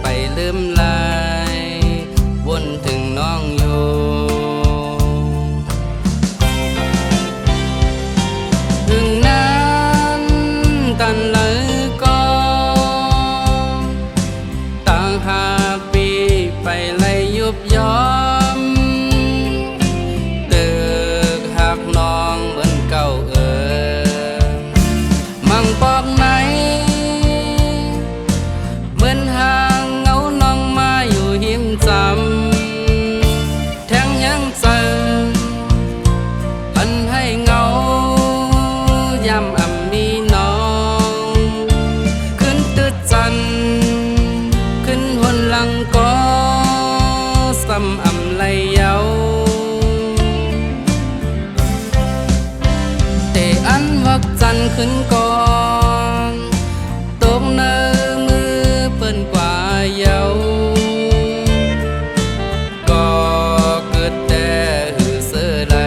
ไปลืมลายวนถึงน้องอยู่ถึงนั้นตันเลยก็ต่างหาปีไปเลยยุบย้อมเตึกหักน้องเหมือนเก่ามังปอกไหนเหมือนห่างเงาน้องมาอยู่หิมจำแทงยังเจออันให้เงายำอ่ำมีน้องขึ้นตึดจันขึ้นหนหลังก็ซ้ำอ่ำไหลเยาแต่อันวักจันขึ้นก่อนตกเนื้อมือเปิ้นกว่าเยาก็เกิดแต่หือเสือใด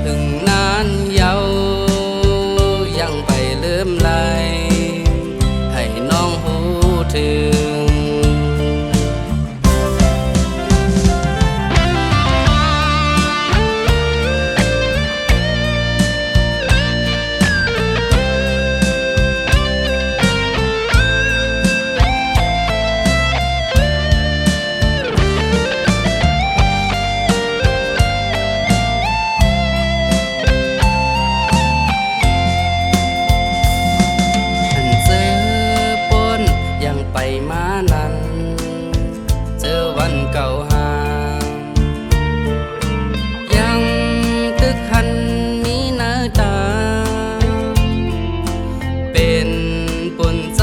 ถึงนานเยายังไปลืมไหลให้น้องหูถึงไปมานั้นเจอวันเก่าห่างยังตึกหันมีหน้าตาเป็นปนใจ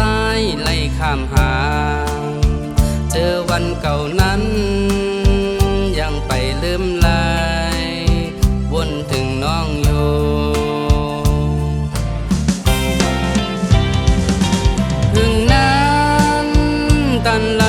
ไล่ข้ามหาเจอวันเก่านั้นยังไปลืมลายวนถึงน้องอยู่ถึงนั้นตันละ